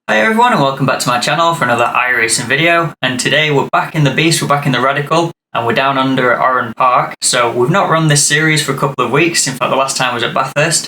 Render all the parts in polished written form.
Hi everyone and welcome back to my channel for another iRacing video, and today we're back in the beast, we're back in the Radical, and we're down under Oran Park. So we've not run this series for a couple of weeks. In fact, the last time was at Bathurst.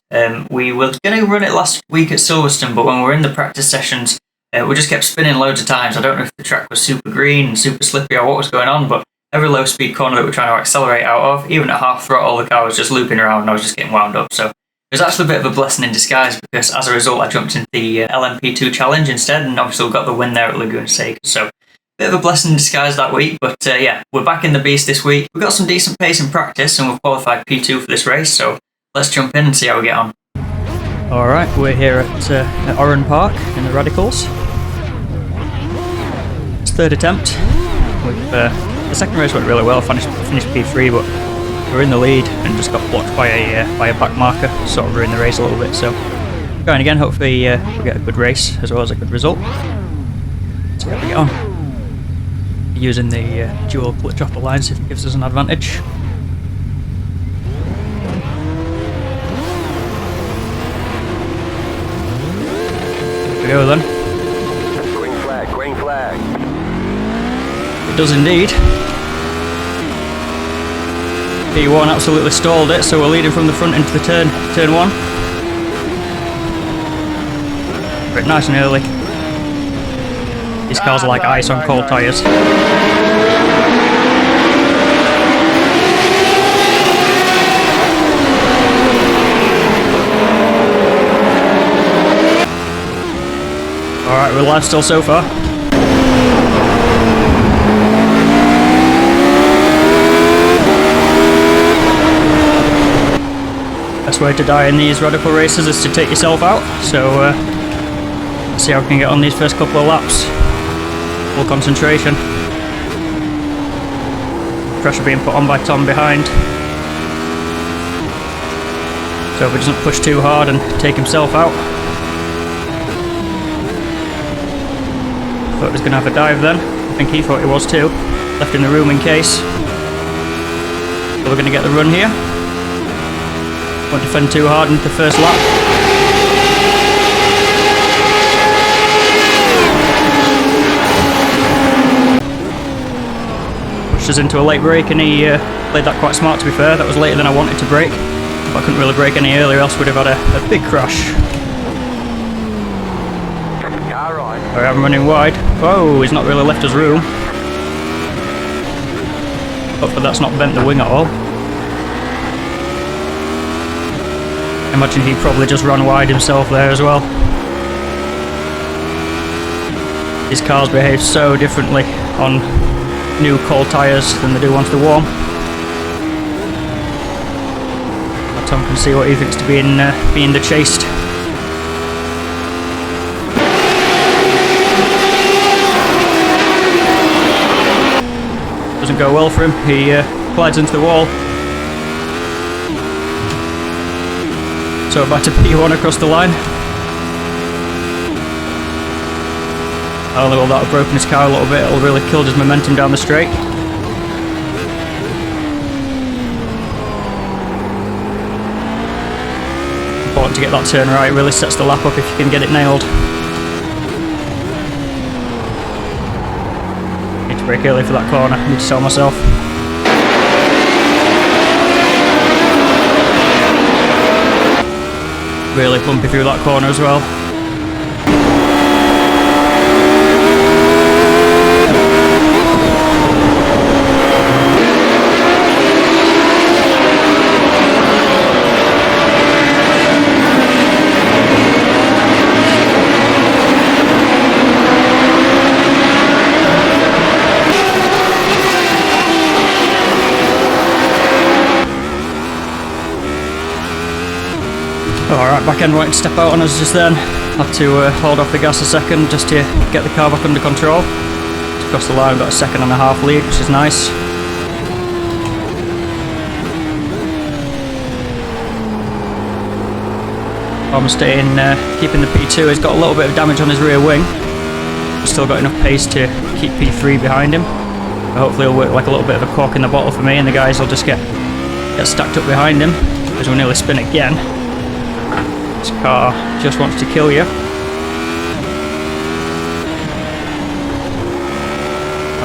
We were going to run it last week at Silverstone, but when we were in the practice sessions we just kept spinning loads of times. I don't know if the track was super green and super slippy or what was going on, but every low speed corner that we're trying to accelerate out of, even at half throttle, the car was just looping around and I was just getting wound up. So it was actually a bit of a blessing in disguise, because as a result I jumped into the LMP2 challenge instead, and obviously we got the win there at Laguna Seca. So a bit of a blessing in disguise that week, but yeah, we're back in the beast this week. We've got some decent pace in practice and we've qualified P2 for this race, so let's jump in and see how we get on. Alright, we're here at Oran Park in the Radicals. It's third attempt. The second race went really well, finished P3, but we're in the lead and just got blocked by a back marker, sort of ruined the race a little bit. So going again, hopefully we'll get a good race as well as a good result. Let's see how we get on. Using the dual clutch off the lines if it gives us an advantage. Here we go then. Green flag, green flag. It does indeed. P1 absolutely stalled it, so we're leading from the front into the turn one. But nice and early. These cars are like ice on cold tyres. Alright, we're live still so far. Best way to die in these Radical races is to take yourself out, so let's see how we can get on these first couple of laps. Full concentration. Pressure being put on by Tom behind. So if he doesn't push too hard and take himself out. Thought he was going to have a dive then. I think he thought he was too. Left in the room in case. So we're going to get the run here. Won't defend too hard into the first lap. Pushed us into a late break and he played that quite smart, to be fair. That was later than I wanted to break. But I couldn't really break any earlier, else would have had a big crash. Alright, I'm running wide. Whoa, he's not really left us room. Hopefully that's not bent the wing at all. I imagine he probably just ran wide himself there as well. These cars behave so differently on new cold tyres than they do once they're warm. But Tom can see what he thinks to be being the chased. Doesn't go well for him, he glides into the wall. So back to P1 across the line. Although that will have broken his car a little bit, it'll really killed his momentum down the straight. Important to get that turn right, it really sets the lap up if you can get it nailed. Need to brake early for that corner, need to sell myself. Really bumpy through that corner as well. Alright, back end wanted to step out on us just then. Had to hold off the gas a second just to get the car back under control. Just across the line, got a 1.5 second lead, which is nice. I'm staying, keeping the P2. He's got a little bit of damage on his rear wing. Still got enough pace to keep P3 behind him. But hopefully he'll work like a little bit of a cork in the bottle for me, and the guys will just get stacked up behind him as we nearly spin again. This car just wants to kill you.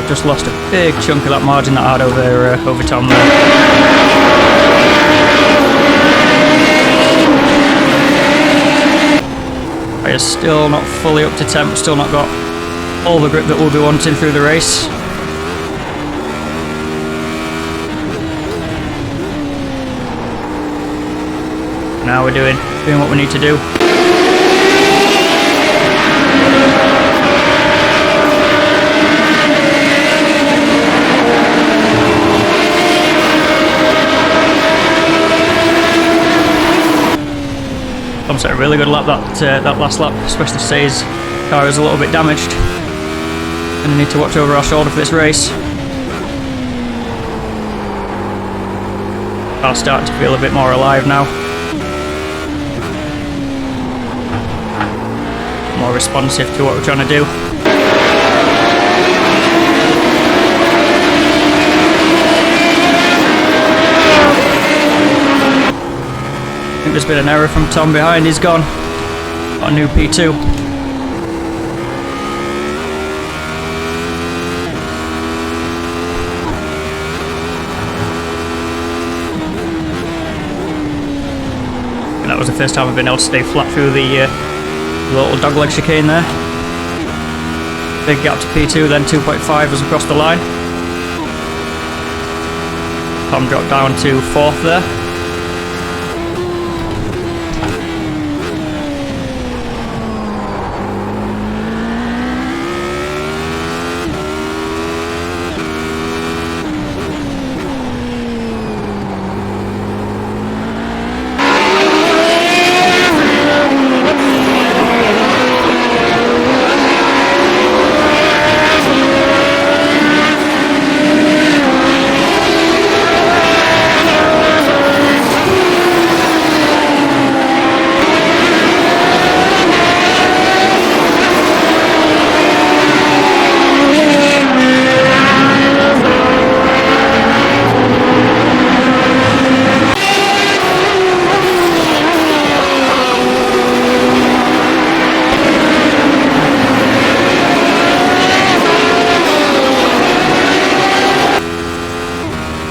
I've just lost a big chunk of that margin that I had over Tom there. I is still not fully up to temp, still not got all the grip that we'll be wanting through the race. Now we're doing what we need to do. Tom set a really good lap that last lap, especially to say his car is a little bit damaged. And I need to watch over our shoulder for this race. Car's starting to feel a bit more alive now. More responsive to what we're trying to do. I think there's been an error from Tom behind, he's gone. Got a new P2. And that was the first time I've been able to stay flat through the little dogleg chicane there. Big gap to P2, then 2.5 was across the line. Tom dropped down to 4th there.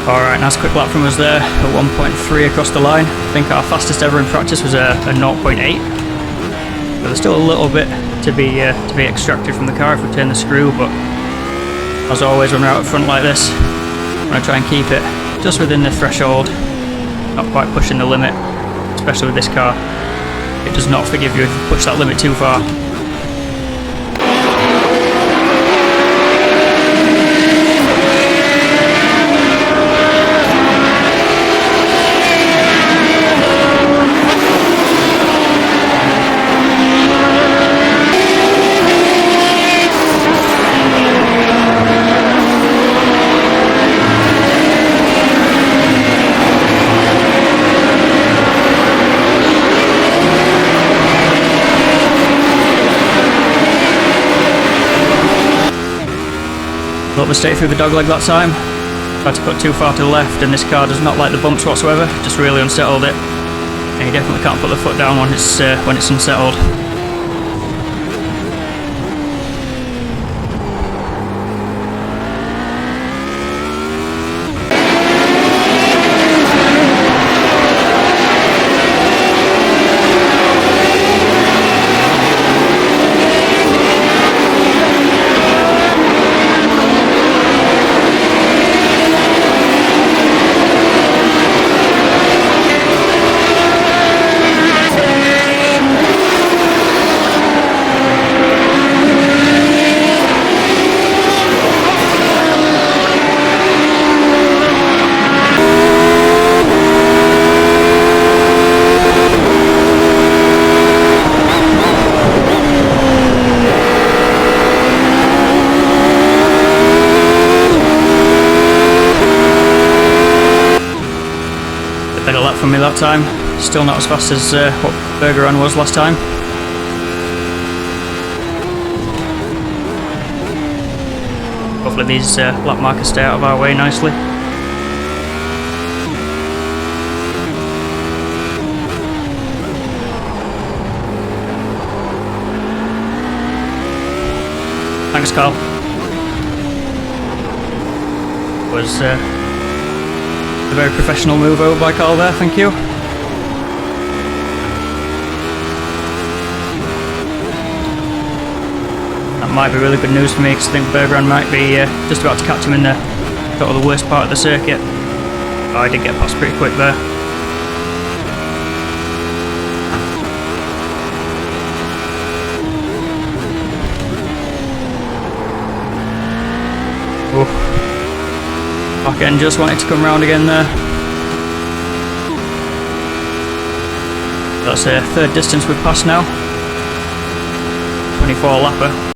Alright, nice quick lap from us there at 1.3 across the line. I think our fastest ever in practice was a 0.8. But there's still a little bit to be extracted from the car if we turn the screw, but as always when we're out at front like this, I'm going to try and keep it just within the threshold, not quite pushing the limit, especially with this car. It does not forgive you if you push that limit too far. Little mistake through the dogleg that time. Tried to cut too far to the left, and this car does not like the bumps whatsoever. Just really unsettled it, and you definitely can't put the foot down when it's unsettled. Better lap from me that time. Still not as fast as what Oran was last time. Hopefully these lap markers stay out of our way nicely. Thanks, Carl. was a very professional move over by Carl there, thank you. That might be really good news for me because I think Bergeron might be just about to catch him in the sort of the worst part of the circuit. Oh, I did get past pretty quick there. Back end just wanted to come round again there. That's a third distance we've passed now. 24 lapper.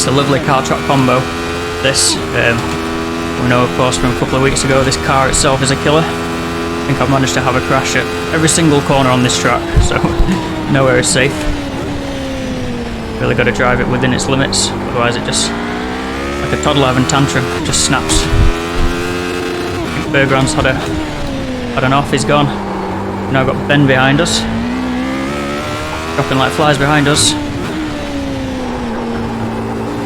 A lovely car track combo. This, we know of course from a couple of weeks ago, this car itself is a killer. I think I've managed to have a crash at every single corner on this track, so nowhere is safe. Really got to drive it within its limits, otherwise it just, like a toddler having tantrum, just snaps. I think Bergeron's had an off, he's gone. Now got Ben behind us, dropping like flies behind us.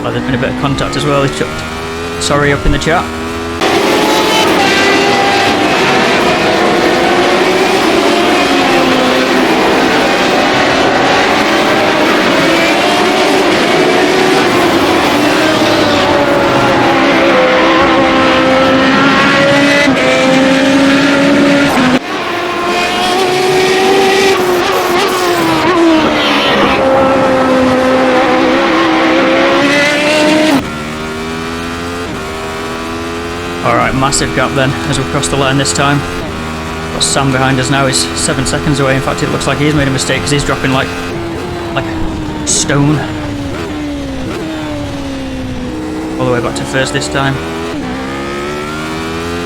Oh, there's been a bit of contact as well. He chucked sorry up in the chat. Alright, massive gap then as we cross the line this time. Got Sam behind us now, he's 7 seconds away. In fact, it looks like he's made a mistake because he's dropping like a stone. All the way back to first this time.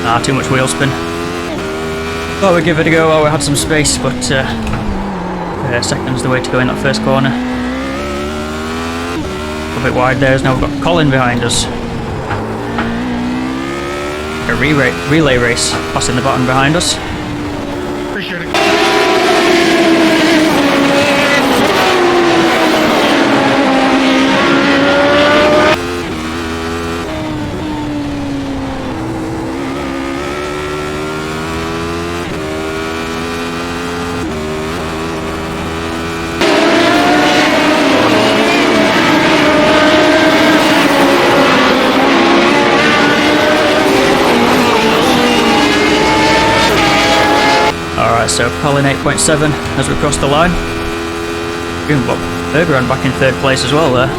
Ah, too much wheel spin. Thought we'd give it a go while we had some space, but second's the way to go in that first corner. A bit wide there, as now we've got Colin behind us. A relay race passing the bottom behind us. Appreciate it. So Colin 8.7 as we cross the line. Even got Bergeron back in third place as well there.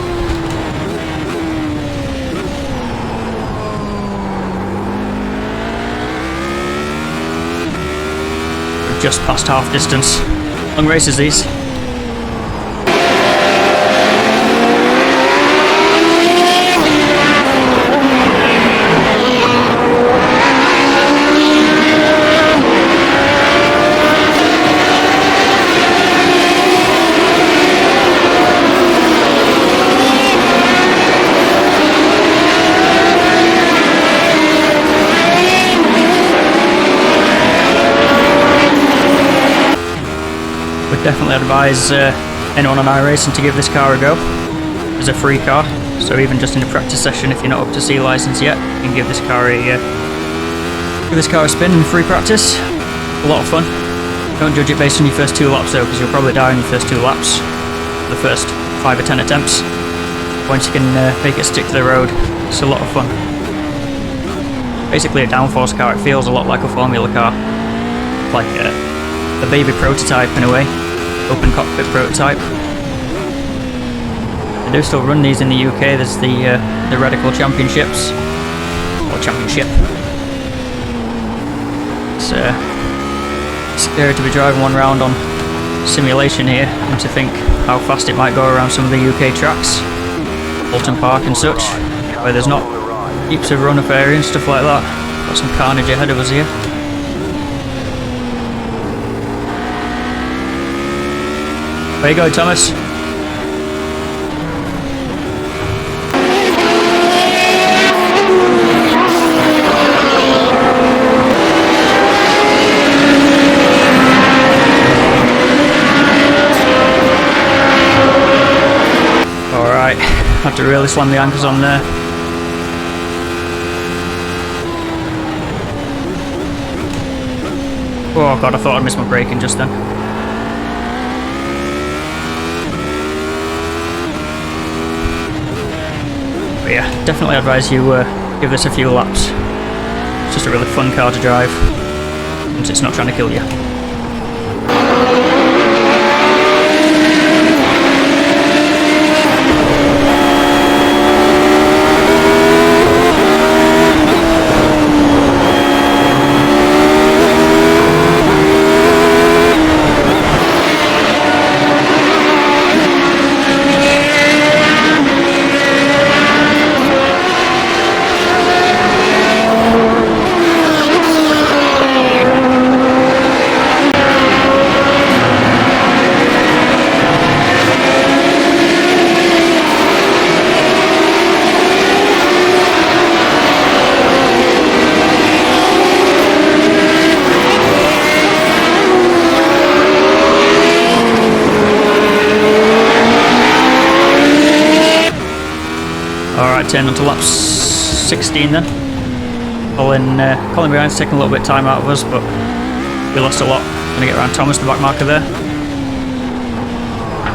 We've just passed half distance. Long races these. Would definitely advise anyone on iRacing to give this car a go. It's a free car, so even just in a practice session, if you're not up to C license yet, you can give this car a spin in free practice. A lot of fun. Don't judge it based on your first 2 laps though, because you'll probably die on your first 2 laps. The first 5 or 10 attempts. Once you can make it stick to the road, it's a lot of fun. Basically a downforce car. It feels a lot like a Formula car, like a baby prototype in a way, open cockpit prototype. They do still run these in the UK. There's the Radical Championships, or Championship. It's scary to be driving one round on simulation here, and to think how fast it might go around some of the UK tracks, Oran Park and such, where there's not heaps of run-off area and stuff like that. Got some carnage ahead of us here. There you go, Thomas. Alright, had to really slam the anchors on there. Oh god, I thought I'd missed my braking just then. But yeah, definitely advise you give this a few laps. It's just a really fun car to drive, once it's not trying to kill you. Alright, turn on to lap 16 then. Colin behind's taking a little bit of time out of us, but we lost a lot. Gonna get around Thomas, the back marker there.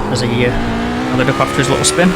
As he gathered up after his little spin.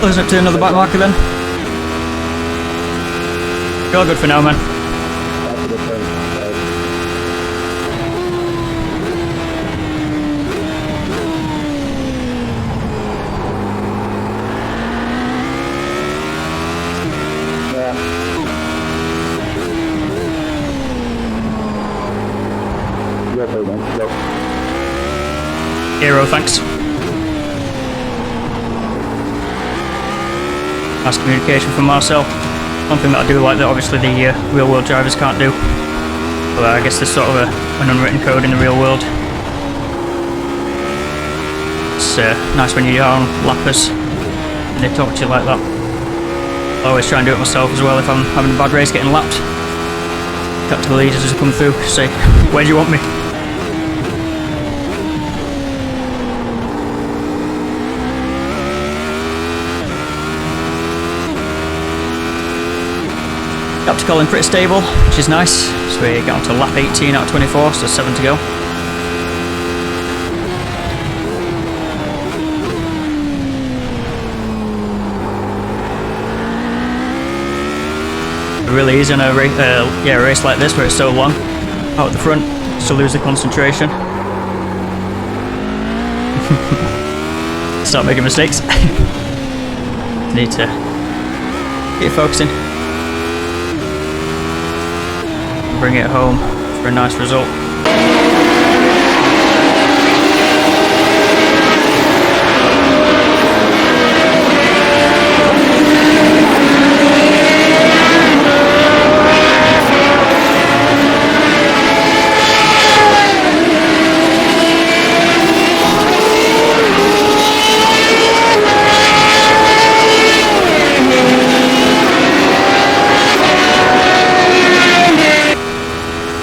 Closing up to another back marker then. You're all good for now, man. Hero, thanks. Nice communication from Marcel. One thing that I do like that obviously the real world drivers can't do. But I guess there's sort of an unwritten code in the real world. It's nice when you're on lappers and they talk to you like that. I always try and do it myself as well if I'm having a bad race getting lapped. Cut to the leaders as they come through, say, where do you want me? Up to Colin pretty stable, which is nice. So we get on to lap 18 out of 24, so 7 to go. It really is in a race like this where it's so long. Out at the front, just to lose the concentration. Start making mistakes. Need to get focusing. Bring it home for a nice result.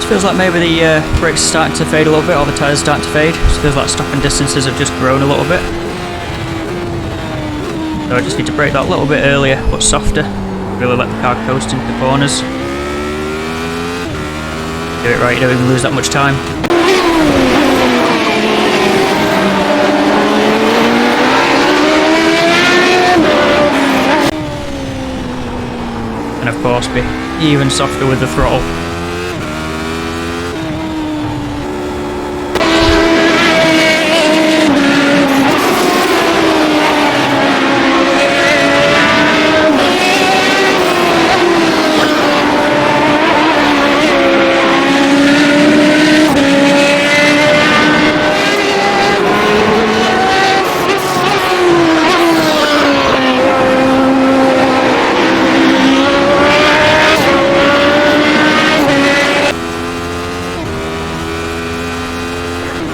Feels like maybe the brakes are starting to fade a little bit, or the tyres are starting to fade. It feels like stopping distances have just grown a little bit. So I just need to brake that a little bit earlier, but softer. Really let the car coast into the corners. Do it right, you don't even lose that much time. And of course be even softer with the throttle.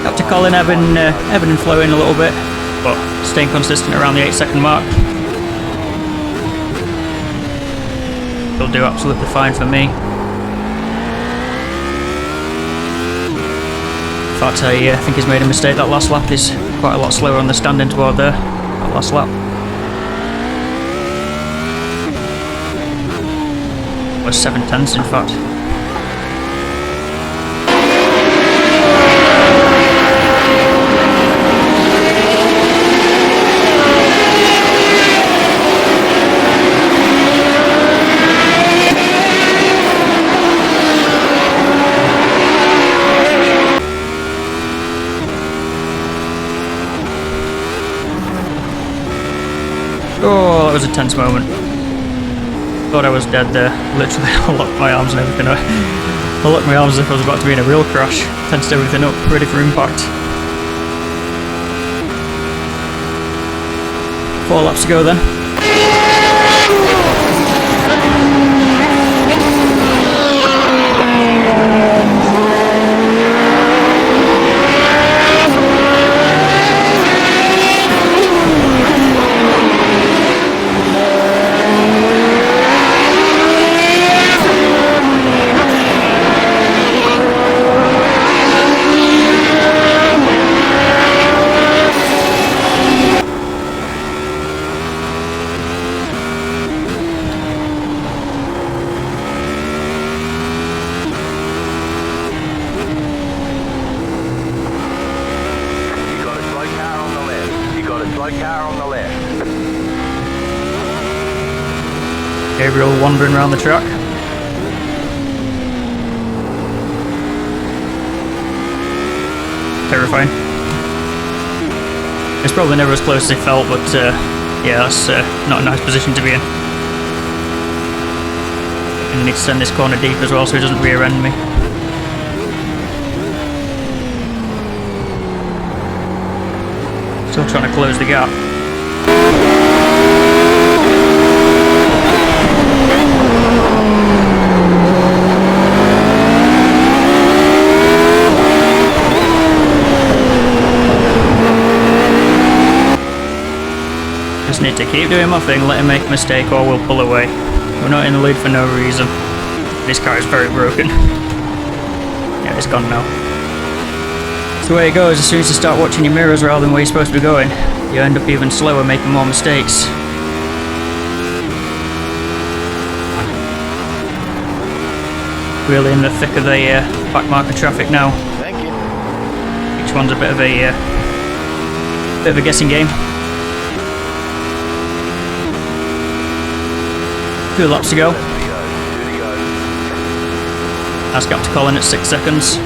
After Colin ebbing and flowing a little bit, but staying consistent around the 8-second mark. He'll do absolutely fine for me. In fact, I think he's made a mistake that last lap. He's quite a lot slower on the standing toward there, that last lap. Was 7/10 in fact. Oh, that was a tense moment. Thought I was dead there. Literally, I locked my arms and everything up. I locked my arms as if I was about to be in a real crash. Tensed everything up, ready for impact. 4 laps to go then. Gabriel wandering around the track. Terrifying. It's probably never as close as it felt, but yeah, that's not a nice position to be in. And I need to send this corner deep as well so he doesn't rear end me. Still trying to close the gap. Just need to keep doing my thing, let him make a mistake or we'll pull away. We're not in the lead for no reason. This car is very broken. Yeah, it's gone now. It's the way it goes. As soon as you start watching your mirrors rather than where you're supposed to be going, you end up even slower, making more mistakes. Really in the thick of the back marker traffic now. Thank you. Each one's a bit of a guessing game. 2 laps to go. That's got to Colin at 6 seconds.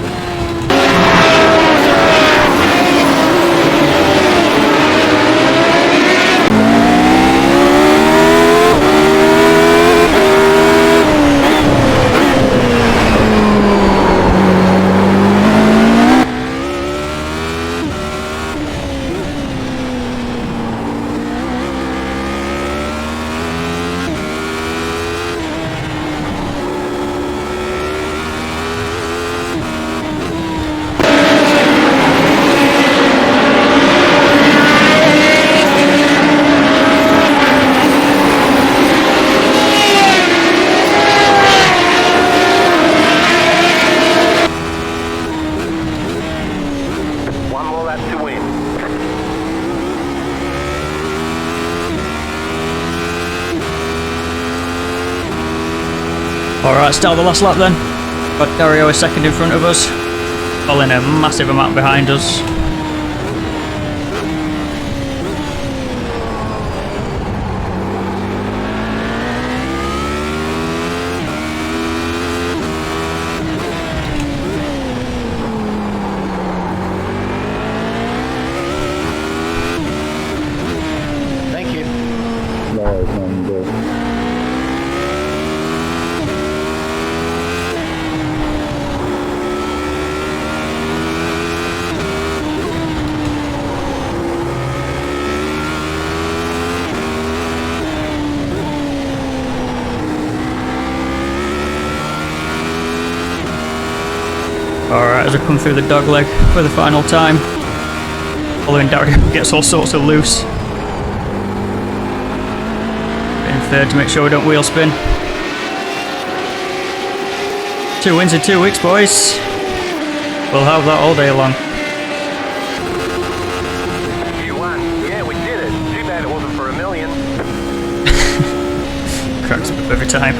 Alright, start the last lap then. Got Dario a second in front of us, following a massive amount behind us. Thank you. Alright, as I come through the dog leg for the final time, following Dario gets all sorts of loose. In third to make sure we don't wheel spin. 2 wins in 2 weeks, boys. We'll have that all day long. You won. Yeah, we did it. Too bad it wasn't for $1 million. Cracks me up every time.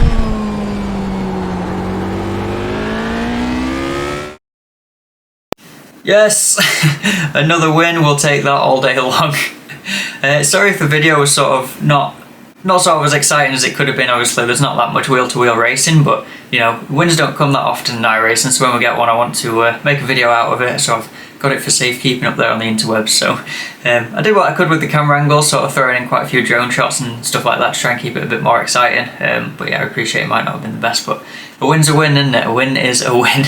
Yes, another win. We'll take that all day long. Sorry if the video was sort of not sort of as exciting as it could have been. Obviously, there's not that much wheel-to-wheel racing, but you know, wins don't come that often in iRacing. So when we get one, I want to make a video out of it. So I've got it for safekeeping up there on the interwebs. So I did what I could with the camera angle, sort of throwing in quite a few drone shots and stuff like that to try and keep it a bit more exciting. But yeah, I appreciate it might not have been the best, but a win's a win, isn't it? A win is a win.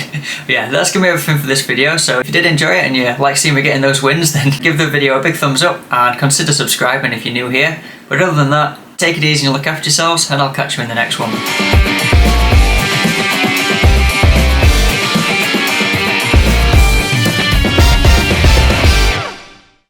Yeah, that's gonna be everything for this video. So if you did enjoy it and you like seeing me getting those wins, then give the video a big thumbs up and consider subscribing if you're new here. But other than that, take it easy and look after yourselves, and I'll catch you in the next one.